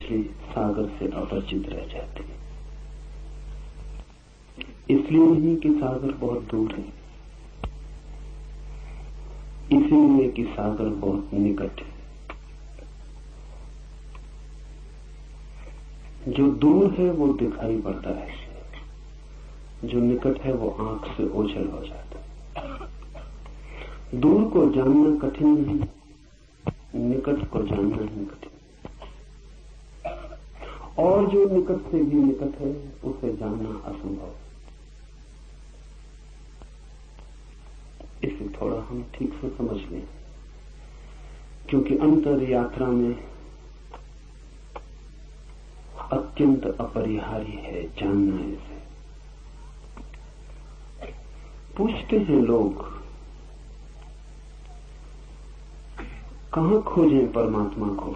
मछली सागर से अपरिचित रह जाती है। इसलिए नहीं कि सागर बहुत दूर है, इसीलिए कि सागर बहुत निकट है। जो दूर है वो दिखाई पड़ता है, जो निकट है वो आंख से ओझल हो जाता है। दूर को जानना कठिन नहीं, निकट को जानना ही कठिन। और जो निकट से भी निकट है उसे जानना असंभव। इसे थोड़ा हम ठीक से समझ लें, क्योंकि अंतर यात्रा में अत्यंत अपरिहार्य है जानना इसे। पूछते हैं लोग, कहां खोजें परमात्मा को?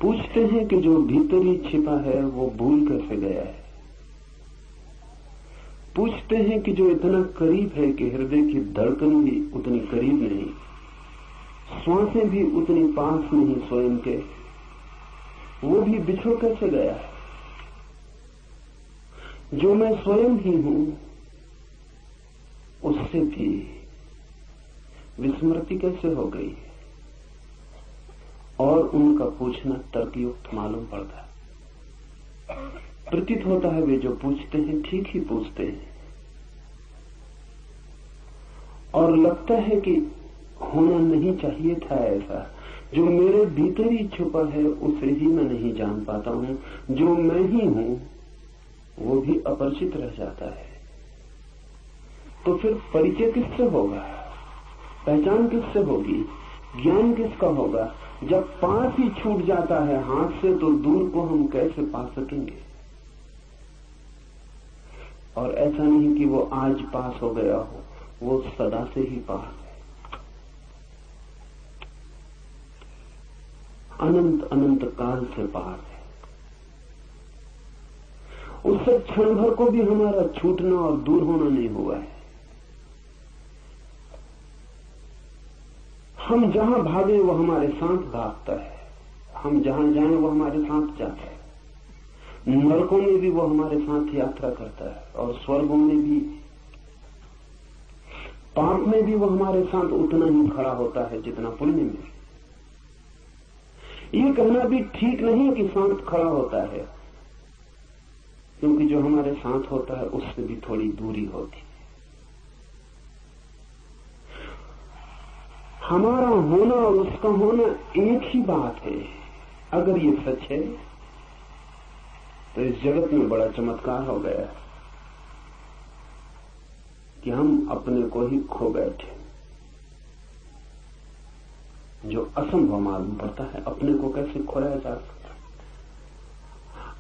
पूछते हैं कि जो भीतर ही छिपा है वो भूल कैसे गया है? पूछते हैं कि जो इतना करीब है कि हृदय की धड़कन भी उतनी करीब नहीं, श्वासें भी उतनी पास नहीं स्वयं के, वो भी बिछड़ कैसे गया है? जो मैं स्वयं ही हूं उससे भी विस्मृति कैसे हो गई? और उनका पूछना तर्कयुक्त मालूम पड़ता है। प्रतीत होता है वे जो पूछते हैं ठीक ही पूछते हैं, और लगता है कि होना नहीं चाहिए था ऐसा। जो मेरे भीतर ही छुपा है उसे ही मैं नहीं जान पाता हूं, जो मैं ही हूं वो भी अपरिचित रह जाता है। तो फिर परिचय किससे होगा? पहचान किससे होगी? ज्ञान किसका होगा? जब पास ही छूट जाता है हाथ से, तो दूर को हम कैसे पा सकेंगे? और ऐसा नहीं कि वो आज पास हो गया हो, वो सदा से ही पास है। अनंत अनंत काल से पास है। उससे क्षण भर को भी हमारा छूटना और दूर होना नहीं हुआ है। हम जहां भागे वो हमारे साथ भागता है, हम जहां जाएं वो हमारे साथ जाता है। नरकों में भी वो हमारे साथ यात्रा करता है, और स्वर्गों में भी, पाप में भी वो हमारे साथ उतना ही खड़ा होता है जितना पुण्य में। ये कहना भी ठीक नहीं कि साथ खड़ा होता है, क्योंकि जो हमारे साथ होता है उससे भी थोड़ी दूरी होती है। हमारा होना और उसका होना एक ही बात है। अगर ये सच है तो इस जगत में बड़ा चमत्कार हो गया कि हम अपने को ही खो बैठे। जो असंभव मालूम पड़ता है, अपने को कैसे खोया जा सकता?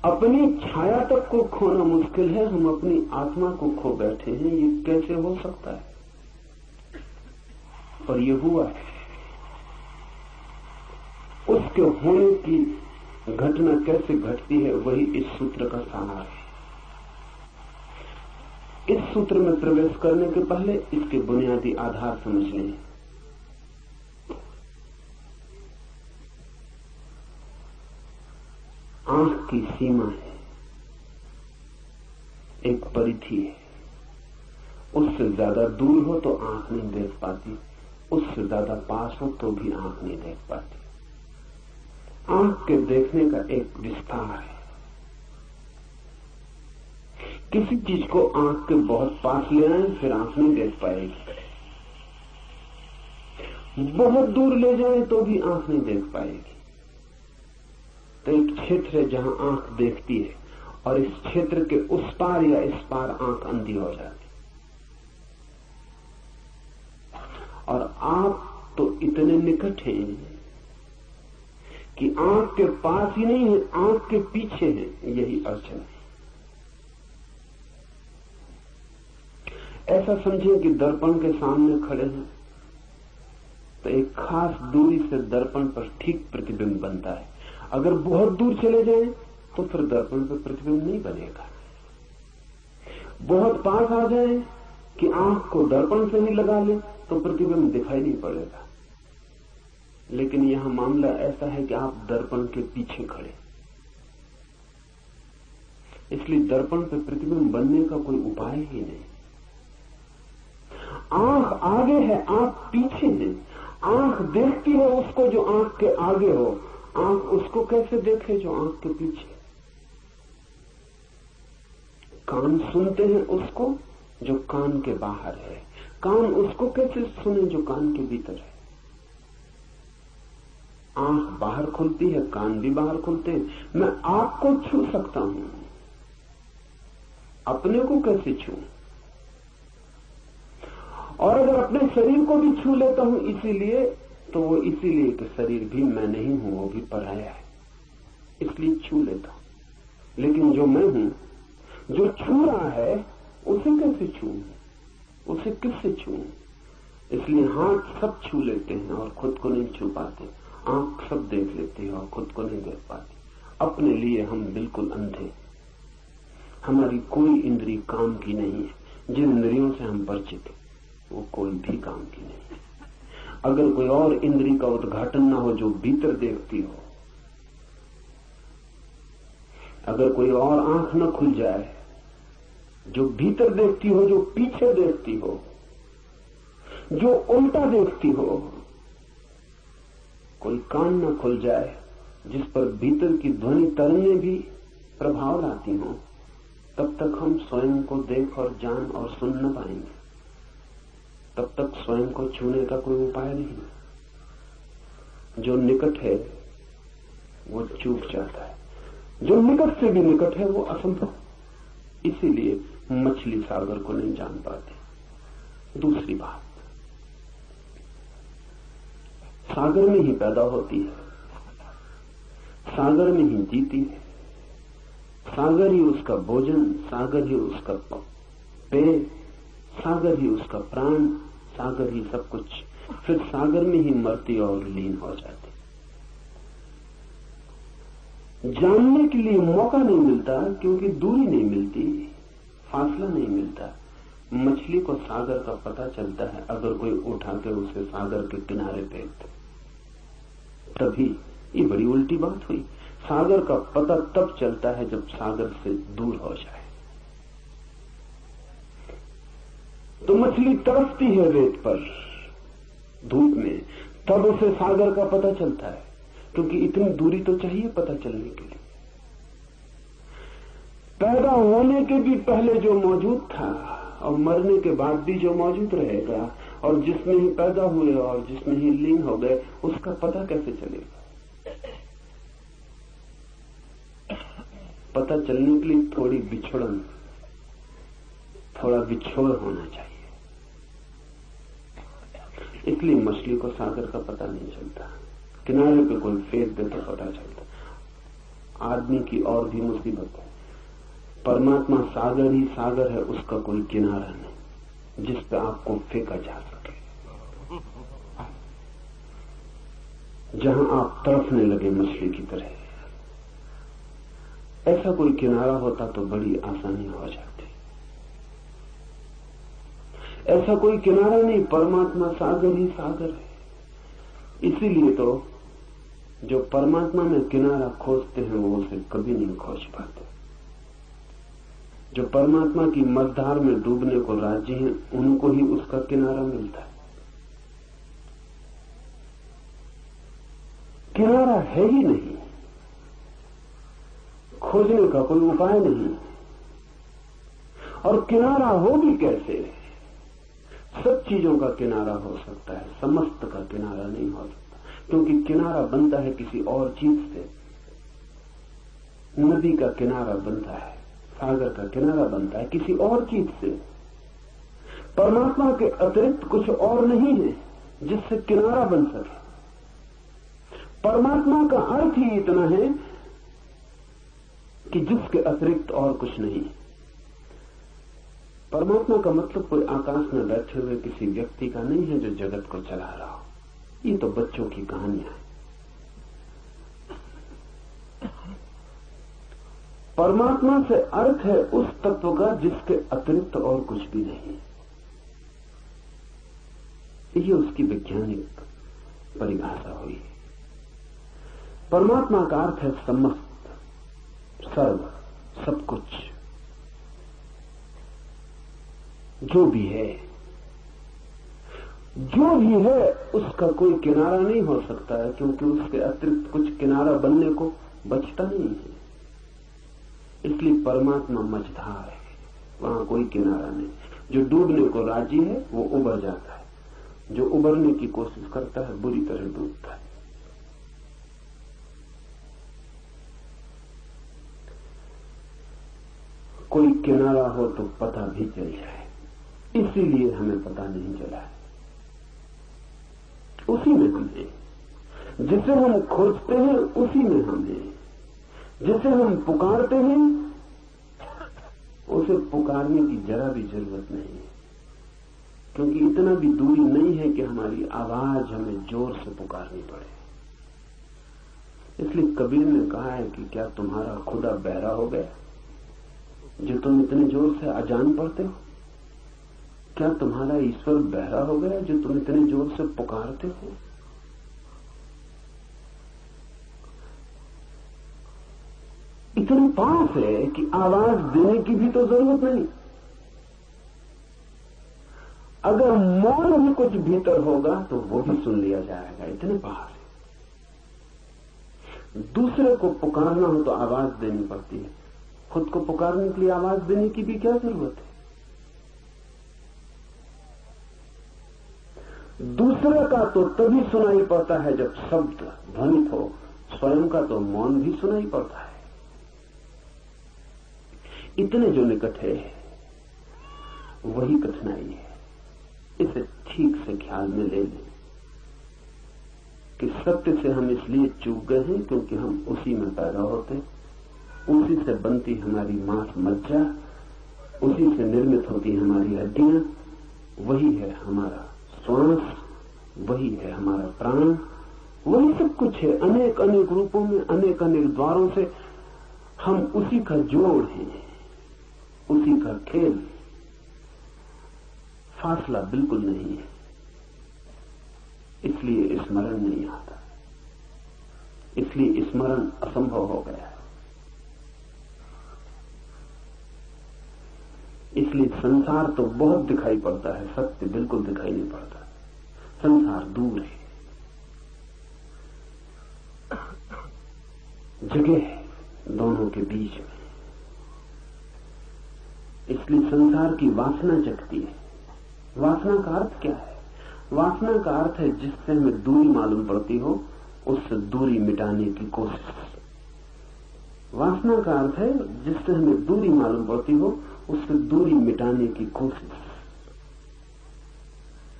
अपनी छाया तक को खोना मुश्किल है, हम अपनी आत्मा को खो बैठे हैं। ये कैसे हो सकता है? पर ये हुआ है। उसके होने की घटना कैसे घटती है, वही इस सूत्र का सार है। इस सूत्र में प्रवेश करने के पहले इसके बुनियादी आधार समझ लें। आंख की सीमा है, एक परिधि है। उससे ज्यादा दूर हो तो आंख नहीं देख पाती, उससे ज्यादा पास हो तो भी आंख नहीं देख पाती। आंख के देखने का एक विस्तार है। किसी चीज को आंख के बहुत पास ले आए फिर आंख नहीं देख पाएगी, बहुत दूर ले जाए तो भी आंख नहीं देख पाएगी। तो एक क्षेत्र है जहां आंख देखती है, और इस क्षेत्र के उस पार या इस पार आंख अंधी हो जाती। और आप तो इतने निकट हैं कि आंख के पास ही नहीं है, आंख के पीछे है। यही अड़चन है। ऐसा समझिए कि दर्पण के सामने खड़े हैं, तो एक खास दूरी से दर्पण पर ठीक प्रतिबिंब बनता है। अगर बहुत दूर चले जाएं तो फिर दर्पण पर प्रतिबिंब नहीं बनेगा। बहुत पास आ जाए कि आंख को दर्पण से नहीं लगा ले तो प्रतिबिंब दिखाई नहीं पड़ेगा। लेकिन यहां मामला ऐसा है कि आप दर्पण के पीछे खड़े, इसलिए दर्पण पे प्रतिबिंब बनने का कोई उपाय ही नहीं। आंख आगे है, आप पीछे हैं। आंख देखती है उसको जो आंख के आगे हो, आंख उसको कैसे देखे जो आंख के पीछे। कान सुनते हैं उसको जो कान के बाहर है, कान उसको कैसे सुने जो कान के भीतर है। आंख बाहर खुलती है, कान भी बाहर खुलते हैं। मैं आपको छू सकता हूं, अपने को कैसे छू? और अगर अपने शरीर को भी छू लेता हूं इसीलिए, तो वो इसीलिए कि शरीर भी मैं नहीं हूं, वो भी पराया है, इसलिए छू लेता हूं। लेकिन जो मैं हूं, जो छू रहा है, उसे कैसे छू? उसे किससे छू? इसलिए हाथ सब छू लेते हैं और खुद को नहीं छू पाते। आंख सब देख लेती है और खुद को नहीं देख पाती। अपने लिए हम बिल्कुल अंधे, हमारी कोई इंद्रिय काम की नहीं है। जिन इंद्रियों से हम परिचित हैं वो कोई भी काम की नहीं है। अगर कोई और इंद्रिय का उद्घाटन ना हो जो भीतर देखती हो, अगर कोई और आंख न खुल जाए जो भीतर देखती हो, जो पीछे देखती हो, जो उल्टा देखती हो, कोई कान न खुल जाए जिस पर भीतर की ध्वनि तरंगें भी प्रभाव लाती हों, तब तक हम स्वयं को देख और जान और सुन न पाएंगे। तब तक स्वयं को छूने का कोई उपाय नहीं। जो निकट है वो चूक जाता है, जो निकट से भी निकट है वो असंभव। इसीलिए मछली सागर को नहीं जान पाती। दूसरी बात, सागर में ही पैदा होती है, सागर में ही जीती है, सागर ही उसका भोजन, सागर ही उसका पेय, सागर ही उसका प्राण, सागर ही सब कुछ। फिर सागर में ही मरती और लीन हो जाती। जानने के लिए मौका नहीं मिलता क्योंकि दूरी नहीं मिलती, फासला नहीं मिलता। मछली को सागर का पता चलता है अगर कोई उठा के उसे सागर के किनारे फेंक दे, तभी। ये बड़ी उल्टी बात हुई। सागर का पता तब चलता है जब सागर से दूर हो जाए। तो मछली तरसती है रेत पर, धूप में, तब उसे सागर का पता चलता है, क्योंकि इतनी दूरी तो चाहिए पता चलने के लिए। पैदा होने के भी पहले जो मौजूद था और मरने के बाद भी जो मौजूद रहेगा, और जिसमें ही पैदा हुए और जिसमें ही लीन हो गए, उसका पता कैसे चलेगा? पता चलने के लिए थोड़ी बिछड़न, थोड़ा बिछोड़ होना चाहिए। इसलिए मछली को सागर का पता नहीं चलता। किनारे पे कोई फेंक दे तो पता चलता। आदमी की और भी मुसीबत है। परमात्मा सागर ही सागर है, उसका कोई किनारा नहीं जिस पे आपको फेंका जा सके। जहां आप तड़फने लगे मछली की तरह, ऐसा कोई किनारा होता तो बड़ी आसानी हो जाती। ऐसा कोई किनारा नहीं, परमात्मा सागर ही सागर है। इसीलिए तो जो परमात्मा में किनारा खोजते हैं वो उसे कभी नहीं खोज पाते। जो परमात्मा की मझधार में डूबने को राजी हैं, उनको ही उसका किनारा मिलता है। किनारा है ही नहीं, खोजने का कोई उपाय नहीं। और किनारा हो भी कैसे? सब चीजों का किनारा हो सकता है, समस्त का किनारा नहीं हो सकता, क्योंकि किनारा बनता है किसी और चीज से। नदी का किनारा बनता है, सागर का किनारा बनता है किसी और चीज से। परमात्मा के अतिरिक्त कुछ और नहीं है जिससे किनारा बन सके। परमात्मा का अर्थ ही इतना है कि जिसके अतिरिक्त और कुछ नहीं। परमात्मा का मतलब कोई आकाश में बैठे हुए किसी व्यक्ति का नहीं है जो जगत को चला रहा हो। ये तो बच्चों की कहानियां हैं। परमात्मा से अर्थ है उस तत्व का जिसके अतिरिक्त और कुछ भी नहीं। ये उसकी वैज्ञानिक परिभाषा हुई। परमात्मा का अर्थ है समस्त, सर्व, सब कुछ, जो भी है। जो भी है उसका कोई किनारा नहीं हो सकता है, क्योंकि उसके अतिरिक्त कुछ किनारा बनने को बचता नहीं है। इसलिए परमात्मा मझधार है, वहां कोई किनारा नहीं। जो डूबने को राजी है वो उबर जाता है, जो उबरने की कोशिश करता है बुरी तरह डूबता है। कोई किनारा हो तो पता भी चल जाए, इसीलिए हमें पता नहीं चला है। उसी में हम हैं, जिसे हम खोजते हैं उसी में हम हैं, जिसे हम पुकारते हैं उसे पुकारने की जरा भी जरूरत नहीं है, क्योंकि इतना भी दूरी नहीं है कि हमारी आवाज हमें जोर से पुकारनी पड़े। इसलिए कबीर ने कहा है कि क्या तुम्हारा खुदा बहरा हो गया जो तुम इतने जोर से अजान पढ़ते हो? क्या तुम्हारा ईश्वर बहरा हो गया जो तुम इतने जोर से पुकारते हो? इतने पास है कि आवाज देने की भी तो जरूरत नहीं। अगर मौन भी कुछ भीतर होगा तो वो भी सुन लिया जाएगा, इतने पास है। दूसरे को पुकारना हो तो आवाज देनी पड़ती है, खुद को पुकारने के लिए आवाज देने की भी क्या जरूरत है? दूसरे का तो तभी सुनाई पड़ता है जब शब्द ध्वनित हो, स्वयं का तो मौन भी सुनाई पड़ता है। इतने जो निकट है वही कठिनाई है। इसे ठीक से ख्याल में ले लें कि सत्य से हम इसलिए चूक गए हैं क्योंकि हम उसी में पैदा होते, उसी से बनती हमारी मांस मज्जा, उसी से निर्मित होती हमारी हड्डियां, वही है हमारा श्वास, वही है हमारा प्राण, वही सब कुछ है। अनेक अनेक रूपों में, अनेक अनेक द्वारों से हम उसी का जोड़ हैं, उसी का खेल। फासला बिल्कुल नहीं है, इसलिए स्मरण नहीं आता, इसलिए स्मरण असंभव हो गया है। इसलिए संसार तो बहुत दिखाई पड़ता है, सत्य बिल्कुल दिखाई नहीं पड़ता। संसार दूर है, जगह है दोनों के बीच में। इसलिए संसार की वासना जगती है। वासना का अर्थ क्या है? वासना का अर्थ है जिससे हमें दूरी मालूम पड़ती हो उससे दूरी मिटाने की कोशिश। वासना का अर्थ है जिससे हमें दूरी मालूम पड़ती हो उससे दूरी मिटाने की कोशिश।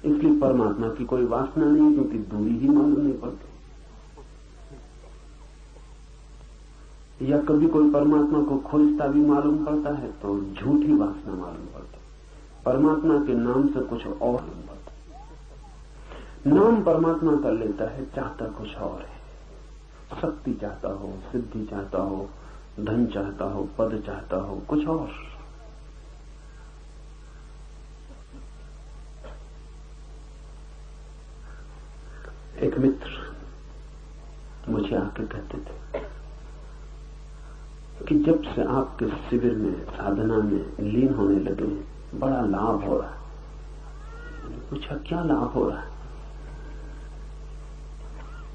इसलिए परमात्मा की कोई वासना नहीं, क्योंकि दूरी ही मालूम नहीं पड़ती। या कभी कोई परमात्मा को खोजता भी मालूम पड़ता है तो झूठी वासना मालूम पड़ती। परमात्मा के नाम से कुछ और मालूम पड़ता। नाम परमात्मा का लेता है, चाहता कुछ और है। शक्ति चाहता हो, सिद्धि चाहता हो, धन चाहता हो, पद चाहता हो, कुछ और। एक मित्र मुझे आके कहते थे कि जब से आपके शिविर में, साधना में लीन होने लगे बड़ा लाभ हो रहा है। मैंने पूछा क्या लाभ हो रहा है?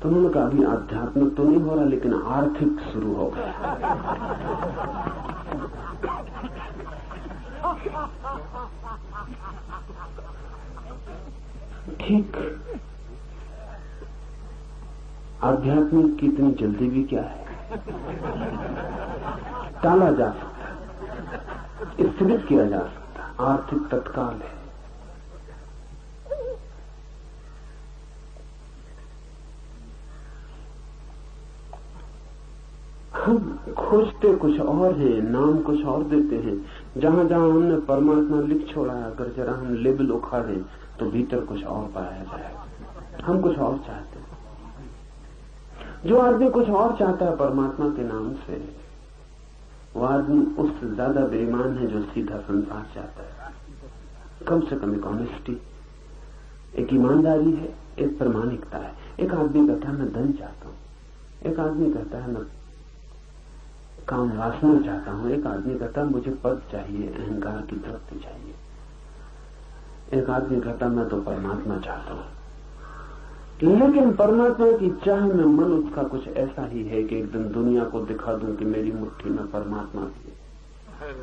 तो उन्होंने कहा अभी आध्यात्मिक तो नहीं हो रहा लेकिन आर्थिक शुरू हो गया। ठीक, आध्यात्मिक की इतनी जल्दी भी क्या है? टाला जा सकता, स्थगित किया जा सकता। आर्थिक तत्काल है। हम खोजते कुछ और हैं, नाम कुछ और देते हैं। जहां जहां हमने परमात्मा लिख छोड़ा है, अगर जरा हम लेबल उखाड़ें तो भीतर कुछ और पाया जाएगा। हम कुछ और चाहते हैं। जो आदमी कुछ और चाहता है परमात्मा के नाम से, वो आदमी उससे ज्यादा बेईमान है जो सीधा संसार चाहता है। कम से कम एक ऑनेस्टी, एक ईमानदारी है, एक प्रामाणिकता है। एक आदमी कहता है मैं धन चाहता हूं, एक आदमी कहता है मैं काम वासना चाहता हूं, एक आदमी कहता है मुझे पद चाहिए, अहंकार की तृप्ति चाहिए, एक आदमी कहता मैं तो परमात्मा चाहता हूं। लेकिन परमात्मा की चाह में मन उसका कुछ ऐसा ही है कि एक दिन दुनिया को दिखा दूं कि मेरी मुट्ठी में परमात्मा भी है।